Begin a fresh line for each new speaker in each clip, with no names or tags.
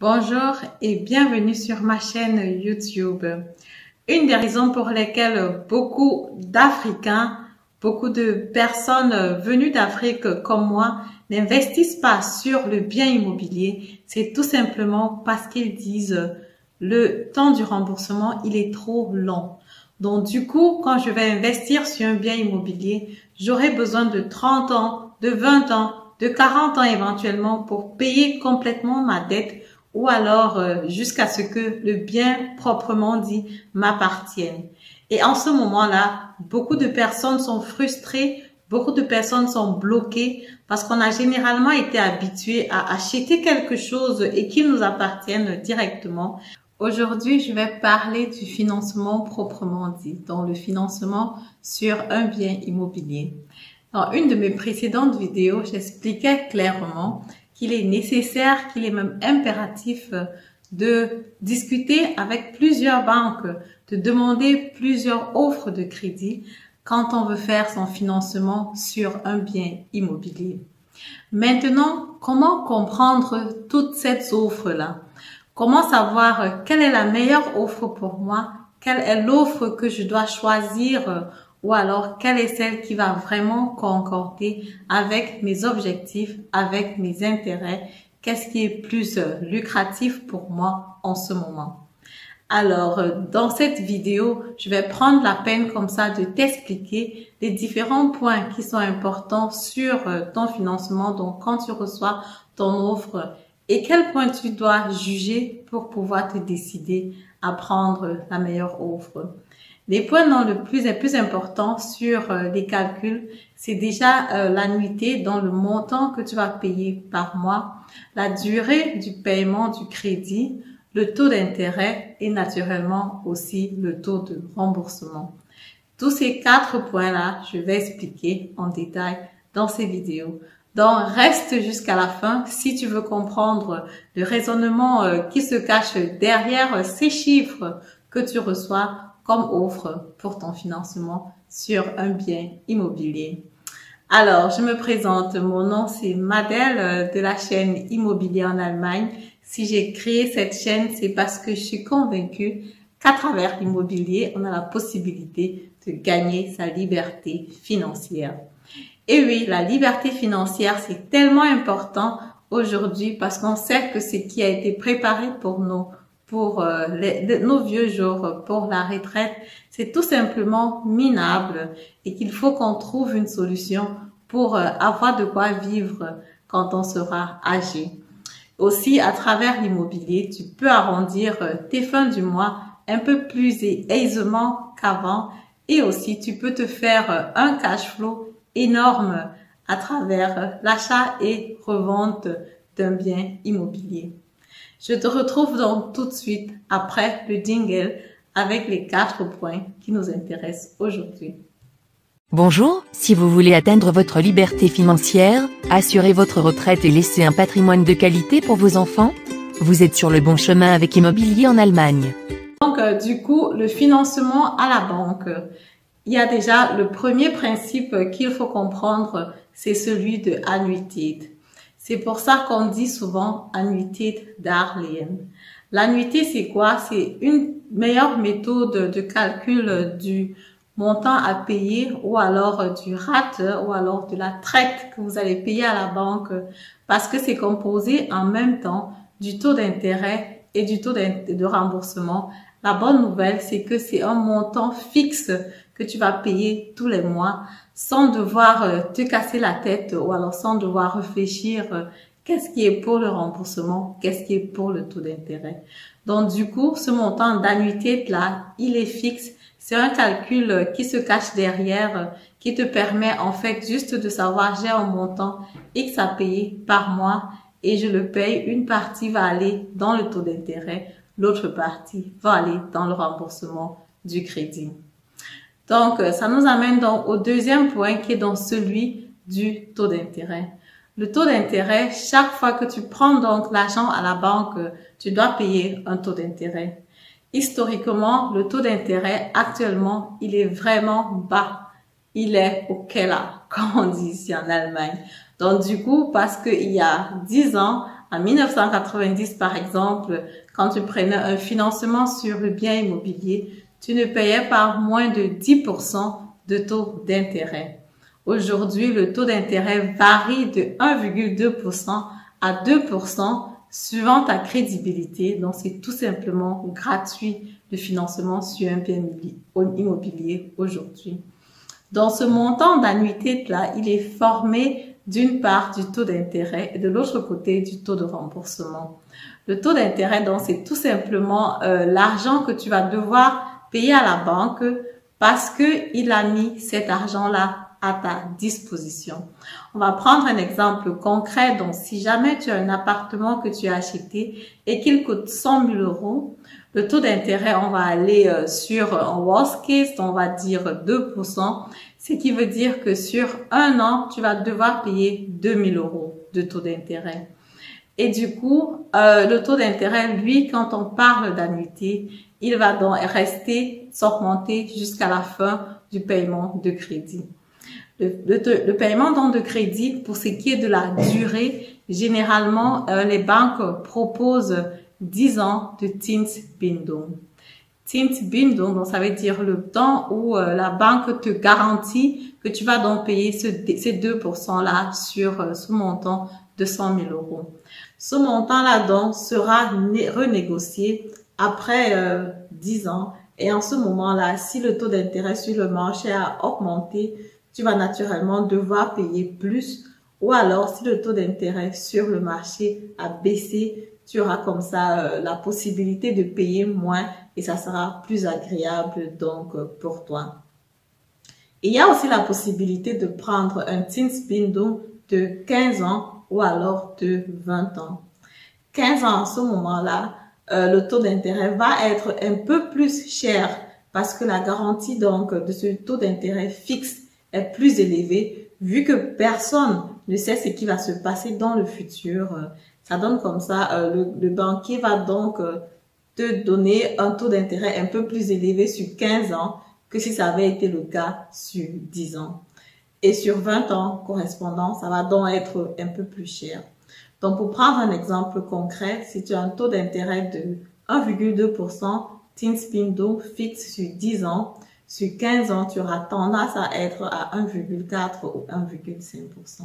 Bonjour et bienvenue sur ma chaîne YouTube. Une des raisons pour lesquelles beaucoup d'Africains, beaucoup de personnes venues d'Afrique comme moi n'investissent pas sur le bien immobilier, c'est tout simplement parce qu'ils disent le temps du remboursement, il est trop long. Donc du coup, quand je vais investir sur un bien immobilier, j'aurai besoin de 30 ans, de 20 ans, de 40 ans éventuellement pour payer complètement ma dette ou alors jusqu'à ce que le bien proprement dit m'appartienne. Et en ce moment-là, beaucoup de personnes sont frustrées, beaucoup de personnes sont bloquées parce qu'on a généralement été habitué à acheter quelque chose et qu'il nous appartienne directement. Aujourd'hui, je vais parler du financement proprement dit, donc le financement sur un bien immobilier. Dans une de mes précédentes vidéos, j'expliquais clairement qu'il est nécessaire, qu'il est même impératif de discuter avec plusieurs banques, de demander plusieurs offres de crédit quand on veut faire son financement sur un bien immobilier. Maintenant, comment comprendre toutes ces offres-là? Comment savoir quelle est la meilleure offre pour moi? Quelle est l'offre que je dois choisir? Ou alors, quelle est celle qui va vraiment concorder avec mes objectifs, avec mes intérêts? Qu'est-ce qui est plus lucratif pour moi en ce moment? Alors, dans cette vidéo, je vais prendre la peine comme ça de t'expliquer les différents points qui sont importants sur ton financement. Donc, quand tu reçois ton offre et quel point tu dois juger pour pouvoir te décider à prendre la meilleure offre. Les points les plus importants sur les calculs, c'est déjà l'annuité dans le montant que tu vas payer par mois, la durée du paiement du crédit, le taux d'intérêt et naturellement aussi le taux de remboursement. Tous ces 4 points-là, je vais expliquer en détail dans ces vidéos. Donc, reste jusqu'à la fin si tu veux comprendre le raisonnement qui se cache derrière ces chiffres que tu reçois comme offre pour ton financement sur un bien immobilier. Alors, je me présente. Mon nom, c'est Madel de la chaîne Immobilier en Allemagne. Si j'ai créé cette chaîne, c'est parce que je suis convaincue qu'à travers l'immobilier, on a la possibilité de gagner sa liberté financière. Et oui, la liberté financière, c'est tellement important aujourd'hui parce qu'on sait que ce qui a été préparé pour nous, pour nos vieux jours, pour la retraite, c'est tout simplement minable et qu'il faut qu'on trouve une solution pour avoir de quoi vivre quand on sera âgé. Aussi, à travers l'immobilier, tu peux arrondir tes fins du mois un peu plus aisément qu'avant et aussi tu peux te faire un cash flow énorme à travers l'achat et revente d'un bien immobilier. Je te retrouve donc tout de suite après le jingle avec les 4 points qui nous intéressent aujourd'hui.
Bonjour, si vous voulez atteindre votre liberté financière, assurer votre retraite et laisser un patrimoine de qualité pour vos enfants, vous êtes sur le bon chemin avec Immobilier en Allemagne.
Donc, du coup, le financement à la banque. Il y a déjà le premier principe qu'il faut comprendre, c'est celui de annuïté. C'est pour ça qu'on dit souvent annuïté Darlehen. L'annuité, c'est quoi? C'est une meilleure méthode de calcul du montant à payer ou alors du rate ou alors de la traite que vous allez payer à la banque parce que c'est composé en même temps du taux d'intérêt et du taux de remboursement. La bonne nouvelle, c'est que c'est un montant fixe que tu vas payer tous les mois sans devoir te casser la tête ou alors sans devoir réfléchir qu'est-ce qui est pour le remboursement, qu'est-ce qui est pour le taux d'intérêt. Donc du coup, ce montant d'annuité là, il est fixe. C'est un calcul qui se cache derrière, qui te permet en fait juste de savoir j'ai un montant X à payer par mois et je le paye. Une partie va aller dans le taux d'intérêt, l'autre partie va aller dans le remboursement du crédit. Donc, ça nous amène donc au deuxième point qui est donc celui du taux d'intérêt. Le taux d'intérêt, chaque fois que tu prends donc l'argent à la banque, tu dois payer un taux d'intérêt. Historiquement, le taux d'intérêt actuellement, il est vraiment bas. Il est au Keller, comme on dit ici en Allemagne. Donc du coup, parce qu'il y a 10 ans, En 1990, par exemple, quand tu prenais un financement sur le bien immobilier, tu ne payais pas moins de 10% de taux d'intérêt. Aujourd'hui, le taux d'intérêt varie de 1,2% à 2% suivant ta crédibilité. Donc, c'est tout simplement gratuit le financement sur un bien immobilier aujourd'hui. Dans ce montant d'annuité-là, il est formé d'une part du taux d'intérêt et de l'autre côté du taux de remboursement. Le taux d'intérêt, donc, c'est tout simplement l'argent que tu vas devoir payer à la banque parce que il a mis cet argent-là à ta disposition. On va prendre un exemple concret. Donc, si jamais tu as un appartement que tu as acheté et qu'il coûte 100 000 euros, le taux d'intérêt, on va aller sur un worst case, on va dire 2%, ce qui veut dire que sur un an, tu vas devoir payer 2 000 euros de taux d'intérêt. Et du coup, le taux d'intérêt, lui, quand on parle d'annuité, il va donc rester, s'augmenter jusqu'à la fin du paiement de crédit. Le paiement donc de crédit, pour ce qui est de la durée, généralement, les banques proposent 10 ans de Zinsbindung. Zinsbindung, donc ça veut dire le temps où la banque te garantit que tu vas donc payer ces 2%-là sur ce montant de 100 000 euros. Ce montant-là donc sera renégocié après 10 ans et en ce moment-là, si le taux d'intérêt sur le marché a augmenté, tu vas naturellement devoir payer plus, ou alors si le taux d'intérêt sur le marché a baissé, tu auras comme ça la possibilité de payer moins et ça sera plus agréable donc pour toi. Et il y a aussi la possibilité de prendre un Zinsbindung de 15 ans ou alors de 20 ans. 15 ans, à ce moment-là, le taux d'intérêt va être un peu plus cher parce que la garantie donc de ce taux d'intérêt fixe est plus élevé vu que personne ne sait ce qui va se passer dans le futur. Ça donne comme ça, le banquier va donc te donner un taux d'intérêt un peu plus élevé sur 15 ans que si ça avait été le cas sur 10 ans. Et sur 20 ans correspondant, ça va donc être un peu plus cher. Donc, pour prendre un exemple concret, si tu as un taux d'intérêt de 1,2%, Zinsbindung fixe sur 10 ans, sur 15 ans, tu auras tendance à être à 1,4 ou 1,5%.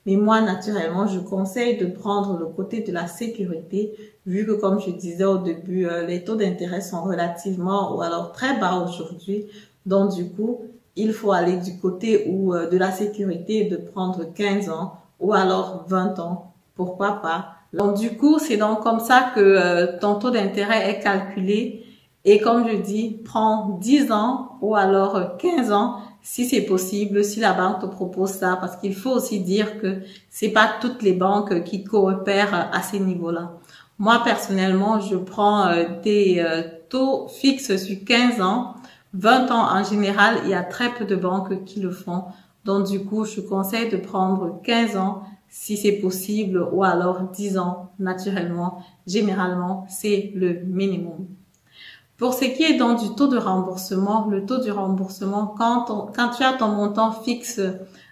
Mais moi, naturellement, je conseille de prendre le côté de la sécurité, vu que, comme je disais au début, les taux d'intérêt sont relativement ou alors très bas aujourd'hui. Donc, du coup, il faut aller du côté de la sécurité de prendre 15 ans ou alors 20 ans. Pourquoi pas? Donc, du coup, c'est donc comme ça que ton taux d'intérêt est calculé. Et comme je dis, prends 10 ans ou alors 15 ans si c'est possible, si la banque te propose ça, parce qu'il faut aussi dire que c'est pas toutes les banques qui coopèrent à ces niveaux-là. Moi, personnellement, je prends des taux fixes sur 15 ans, 20 ans en général, il y a très peu de banques qui le font. Donc, du coup, je conseille de prendre 15 ans si c'est possible ou alors 10 ans naturellement. Généralement, c'est le minimum. Pour ce qui est donc du taux de remboursement, le taux du remboursement, quand tu as ton montant fixe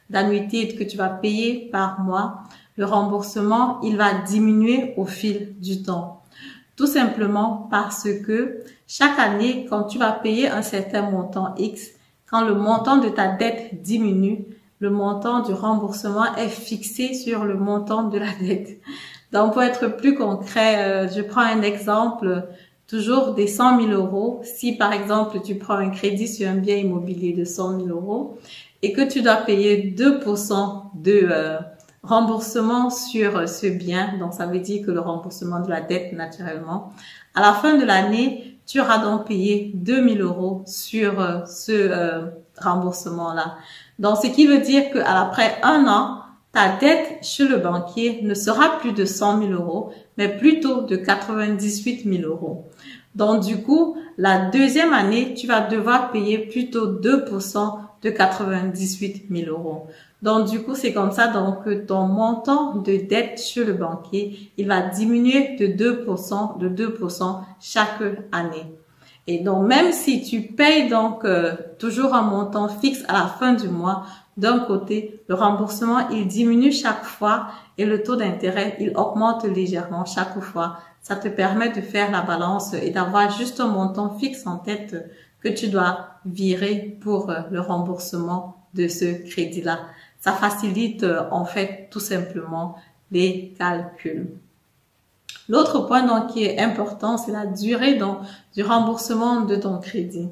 d'annuité que tu vas payer par mois, le remboursement, il va diminuer au fil du temps. Tout simplement parce que chaque année, quand tu vas payer un certain montant X, quand le montant de ta dette diminue, le montant du remboursement est fixé sur le montant de la dette. Donc, pour être plus concret, je prends un exemple. Toujours des 100 000 euros. Si, par exemple, tu prends un crédit sur un bien immobilier de 100 000 euros et que tu dois payer 2% de remboursement sur ce bien, donc ça veut dire que le remboursement de la dette, naturellement, à la fin de l'année, tu auras donc payé 2 000 euros sur ce remboursement-là. Donc, ce qui veut dire qu'après un an, ta dette chez le banquier ne sera plus de 100 000 euros, mais plutôt de 98 000 euros. Donc, du coup, la deuxième année, tu vas devoir payer plutôt 2% de 98 000 euros. Donc, du coup, c'est comme ça donc que ton montant de dette chez le banquier, il va diminuer de 2% chaque année. Et donc, même si tu payes donc toujours un montant fixe à la fin du mois, d'un côté, le remboursement, il diminue chaque fois et le taux d'intérêt, il augmente légèrement chaque fois. Ça te permet de faire la balance et d'avoir juste un montant fixe en tête que tu dois virer pour le remboursement de ce crédit-là. Ça facilite en fait tout simplement les calculs. L'autre point donc qui est important, c'est la durée donc du remboursement de ton crédit.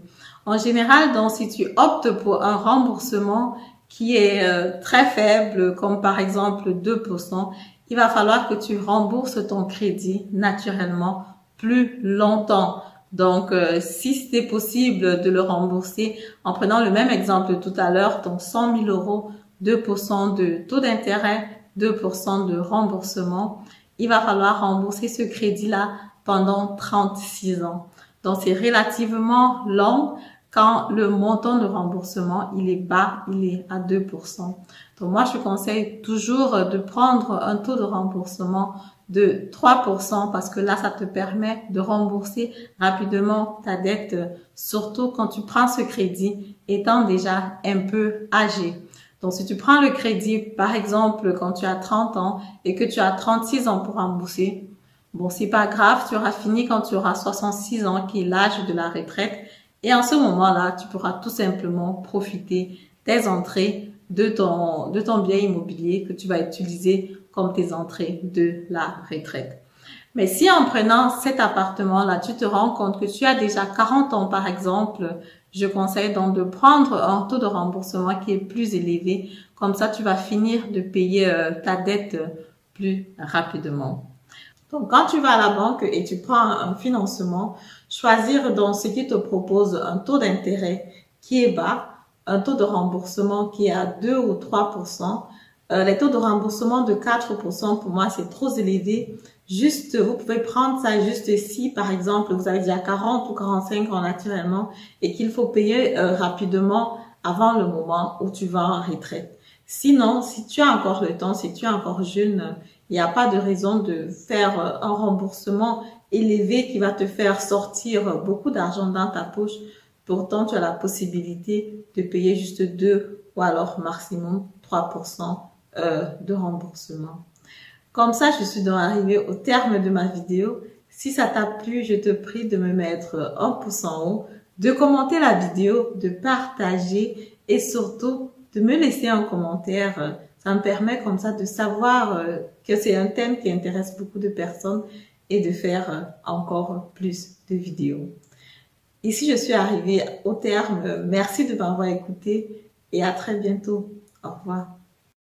En général, donc si tu optes pour un remboursement qui est très faible, comme par exemple 2%, il va falloir que tu rembourses ton crédit naturellement plus longtemps. Donc, si c'était possible de le rembourser, en prenant le même exemple tout à l'heure, ton 100 000 euros, 2% de taux d'intérêt, 2% de remboursement, il va falloir rembourser ce crédit-là pendant 36 ans. Donc, c'est relativement long quand le montant de remboursement, il est bas, il est à 2%. Donc, moi, je conseille toujours de prendre un taux de remboursement de 3% parce que là, ça te permet de rembourser rapidement ta dette, surtout quand tu prends ce crédit étant déjà un peu âgé. Donc, si tu prends le crédit, par exemple, quand tu as 30 ans et que tu as 36 ans pour rembourser, bon, c'est pas grave, tu auras fini quand tu auras 66 ans, qui est l'âge de la retraite. Et en ce moment-là, tu pourras tout simplement profiter des entrées de ton bien immobilier que tu vas utiliser comme tes entrées de la retraite. Mais si en prenant cet appartement-là, tu te rends compte que tu as déjà 40 ans par exemple, je conseille donc de prendre un taux de remboursement qui est plus élevé. Comme ça, tu vas finir de payer ta dette plus rapidement. Donc, quand tu vas à la banque et tu prends un financement, choisir donc ce qui te propose un taux d'intérêt qui est bas, un taux de remboursement qui est à 2 ou 3%. Les taux de remboursement de 4%, pour moi, c'est trop élevé. Juste, vous pouvez prendre ça juste si, par exemple, vous avez déjà 40 ou 45 ans naturellement et qu'il faut payer rapidement avant le moment où tu vas en retraite. Sinon, si tu as encore le temps, si tu es encore jeune, il n'y a pas de raison de faire un remboursement élevé qui va te faire sortir beaucoup d'argent dans ta poche. Pourtant, tu as la possibilité de payer juste 2 ou alors maximum 3% de remboursement. Comme ça, je suis donc arrivée au terme de ma vidéo. Si ça t'a plu, je te prie de me mettre un pouce en haut, de commenter la vidéo, de partager et surtout de me laisser un commentaire. Ça me permet comme ça de savoir que c'est un thème qui intéresse beaucoup de personnes et de faire encore plus de vidéos. Ici, je suis arrivée au terme. Merci de m'avoir écouté et à très bientôt. Au revoir.